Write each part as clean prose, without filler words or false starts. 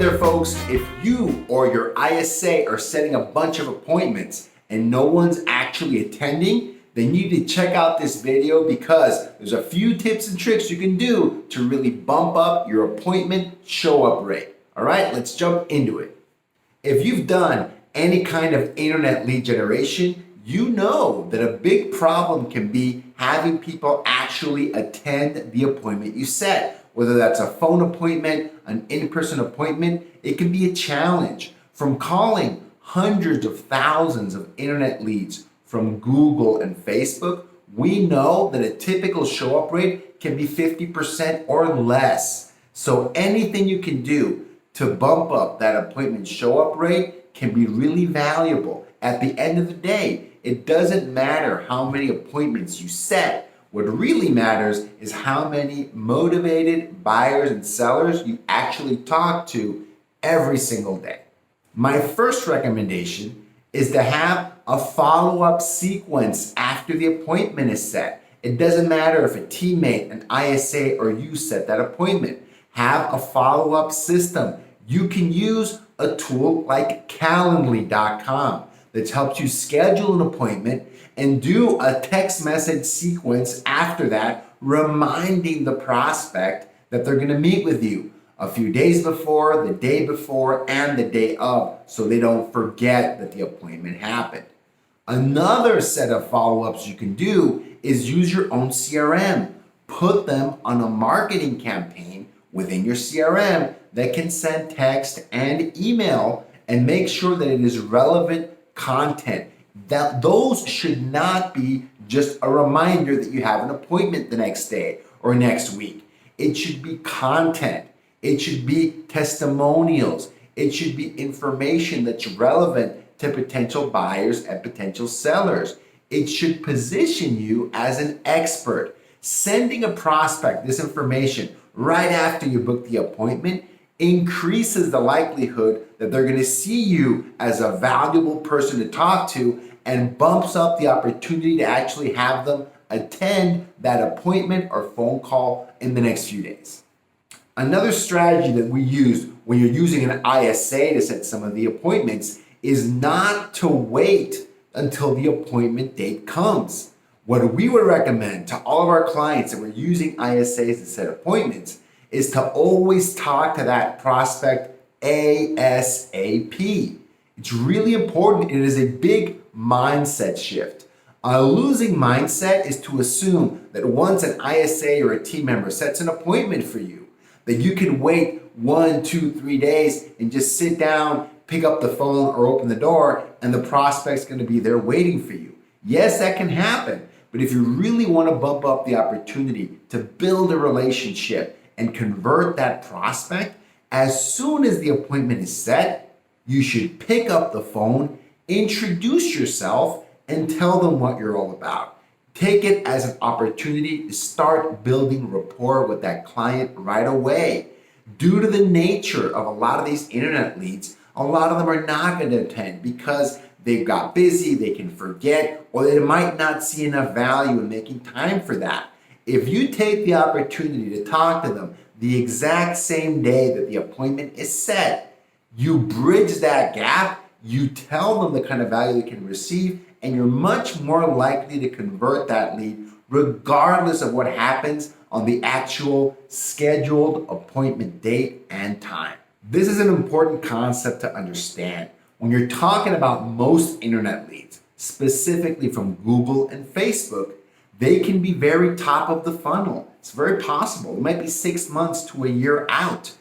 there, folks. If you or your ISA are setting a bunch of appointments and no one's actually attending, then you need to check out this video because there's a few tips and tricks you can do to really bump up your appointment show-up rate. All right, let's jump into it. If you've done any kind of internet lead generation, you know that a big problem can be having people actually attend the appointment you set. Whether that's a phone appointment, an in-person appointment, it can be a challenge. From calling hundreds of thousands of internet leads from Google and Facebook, we know that a typical show-up rate can be 50% or less. So anything you can do to bump up that appointment show-up rate can be really valuable. At the end of the day, it doesn't matter how many appointments you set. What really matters is how many motivated buyers and sellers you actually talk to every single day. My first recommendation is to have a follow-up sequence after the appointment is set. It doesn't matter if a teammate, an ISA, or you set that appointment. Have a follow-up system. You can use a tool like Calendly.com that helps you schedule an appointment and do a text message sequence after that, reminding the prospect that they're going to meet with you a few days before, the day before, and the day of, so they don't forget that the appointment happened. Another set of follow-ups you can do is use your own CRM. Put them on a marketing campaign within your CRM that can send text and email and make sure that it is relevant content. That those should not be just a reminder that you have an appointment the next day or next week. It should be content. It should be testimonials. It should be information that's relevant to potential buyers and potential sellers. It should position you as an expert. Sending a prospect this information right after you book the appointment increases the likelihood that they're going to see you as a valuable person to talk to and bumps up the opportunity to actually have them attend that appointment or phone call in the next few days. Another strategy that we use when you're using an ISA to set some of the appointments is not to wait until the appointment date comes. What we would recommend to all of our clients that we're using ISAs to set appointments is to always talk to that prospect ASAP. It's really important. It is a big mindset shift. A losing mindset is to assume that once an ISA or a team member sets an appointment for you, that you can wait 1, 2, 3 days and just sit down, pick up the phone or open the door, and the prospect's going to be there waiting for you. Yes, that can happen. But if you really want to bump up the opportunity to build a relationship and convert that prospect, as soon as the appointment is set, you should pick up the phone, introduce yourself, and tell them what you're all about. Take it as an opportunity to start building rapport with that client right away. Due to the nature of a lot of these internet leads, a lot of them are not going to attend because they've got busy, they can forget, or they might not see enough value in making time for that. If you take the opportunity to talk to them the exact same day that the appointment is set, you bridge that gap, you tell them the kind of value they can receive, and you're much more likely to convert that lead regardless of what happens on the actual scheduled appointment date and time. This is an important concept to understand. When you're talking about most internet leads, specifically from Google and Facebook, they can be very top of the funnel. It's very possible. It might be 6 months to a year out.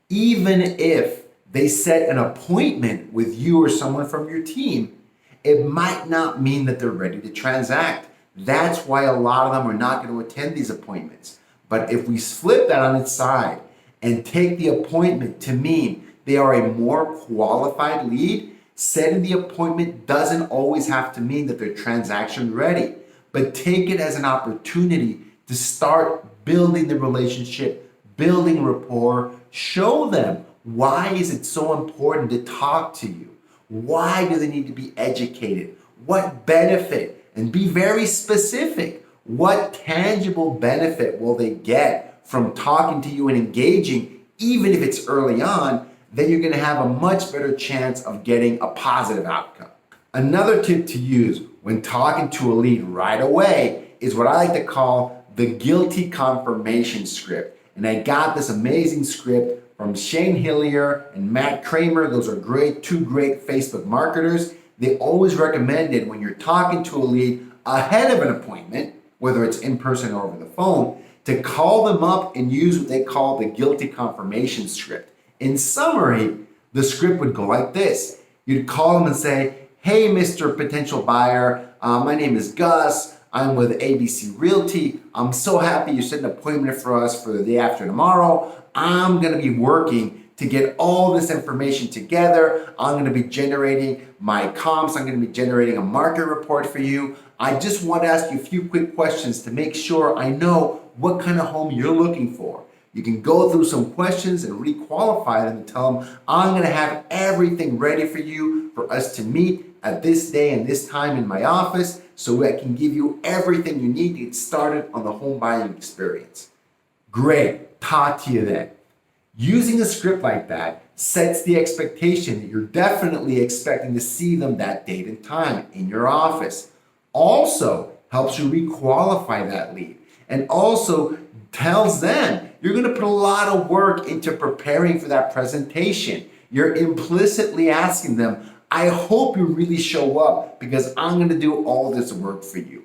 Even if they set an appointment with you or someone from your team, it might not mean that they're ready to transact. That's why a lot of them are not going to attend these appointments. But if we flip that on its side and take the appointment to mean they are a more qualified lead, setting the appointment doesn't always have to mean that they're transaction ready. But take it as an opportunity to start building the relationship, building rapport, show them why is it so important to talk to you? Why do they need to be educated? What benefit? And be very specific. What tangible benefit will they get from talking to you and engaging, even if it's early on, then you're going to have a much better chance of getting a positive outcome. Another tip to use when talking to a lead right away is what I like to call the guilty confirmation script. And I got this amazing script from Shane Hillier and Matt Kramer. Those are two great Facebook marketers. They always recommend it when you're talking to a lead ahead of an appointment, whether it's in person or over the phone, to call them up and use what they call the guilty confirmation script. In summary, the script would go like this. You'd call them and say, "Hey, Mr. Potential Buyer, my name is Gus. I'm with ABC Realty. I'm so happy you set an appointment for us for the day after tomorrow. I'm going to be working to get all this information together. I'm going to be generating my comps. I'm going to be generating a market report for you. I just want to ask you a few quick questions to make sure I know what kind of home you're looking for." You can go through some questions and re-qualify them and tell them, "I'm going to have everything ready for you for us to meet at this day and this time in my office so I can give you everything you need to get started on the home buying experience." Great, talk to you then. Using a script like that sets the expectation that you're definitely expecting to see them that date and time in your office. Also helps you re-qualify that lead, and also tells them you're going to put a lot of work into preparing for that presentation. You're implicitly asking them, "I hope you really show up because I'm going to do all this work for you."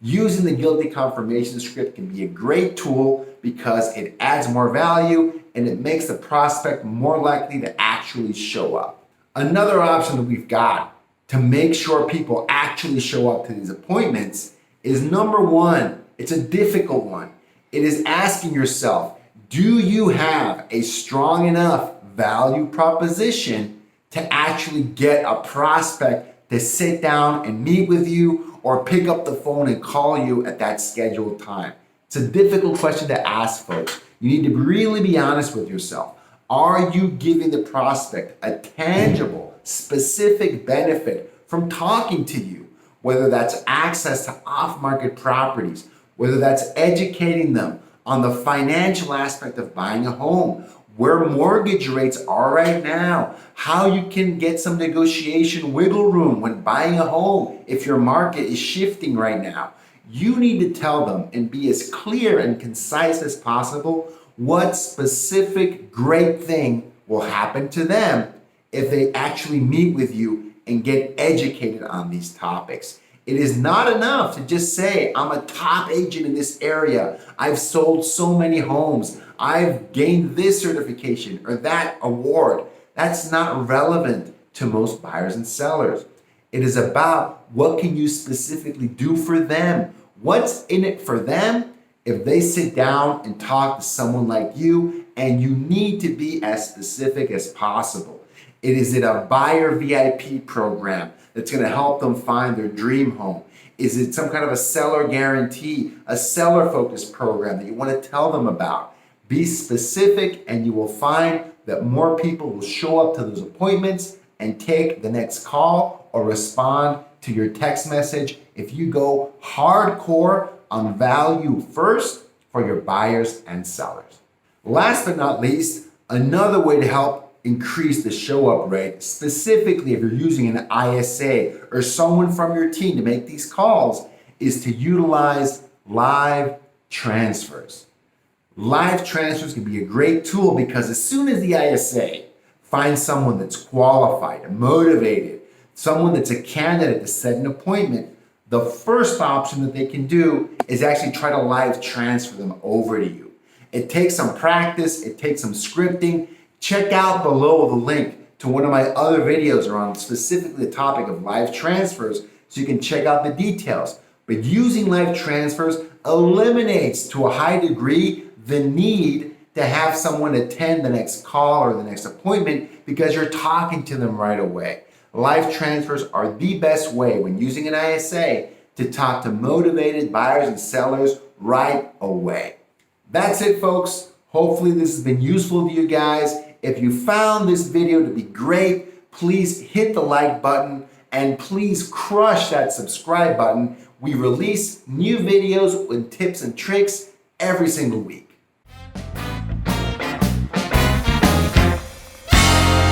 Using the guilty confirmation script can be a great tool because it adds more value and it makes the prospect more likely to actually show up. Another option that we've got to make sure people actually show up to these appointments is number one, it's a difficult one. It is asking yourself, do you have a strong enough value proposition to actually get a prospect to sit down and meet with you or pick up the phone and call you at that scheduled time? It's a difficult question to ask, folks. You need to really be honest with yourself. Are you giving the prospect a tangible, specific benefit from talking to you? Whether that's access to off-market properties, whether that's educating them on the financial aspect of buying a home, where mortgage rates are right now, how you can get some negotiation wiggle room when buying a home if your market is shifting right now. You need to tell them and be as clear and concise as possible what specific great thing will happen to them if they actually meet with you and get educated on these topics. It is not enough to just say, "I'm a top agent in this area. I've sold so many homes. I've gained this certification or that award." That's not relevant to most buyers and sellers. It is about what can you specifically do for them? What's in it for them if they sit down and talk to someone like you, and you need to be as specific as possible. Is it a buyer VIP program that's going to help them find their dream home? Is it some kind of a seller guarantee, a seller-focused program that you want to tell them about? Be specific and you will find that more people will show up to those appointments and take the next call or respond to your text message if you go hardcore on value first for your buyers and sellers. Last but not least, another way to help increase the show up rate, specifically if you're using an ISA or someone from your team to make these calls, is to utilize live transfers. Live transfers can be a great tool because as soon as the ISA finds someone that's qualified, motivated, someone that's a candidate to set an appointment, the first option that they can do is actually try to live transfer them over to you. It takes some practice, it takes some scripting. Check out below the link to one of my other videos around specifically the topic of live transfers so you can check out the details. But using live transfers eliminates to a high degree the need to have someone attend the next call or the next appointment because you're talking to them right away. Live transfers are the best way when using an ISA to talk to motivated buyers and sellers right away. That's it, folks. Hopefully this has been useful to you guys. If you found this video to be great, please hit the like button and please crush that subscribe button. We release new videos with tips and tricks every single week.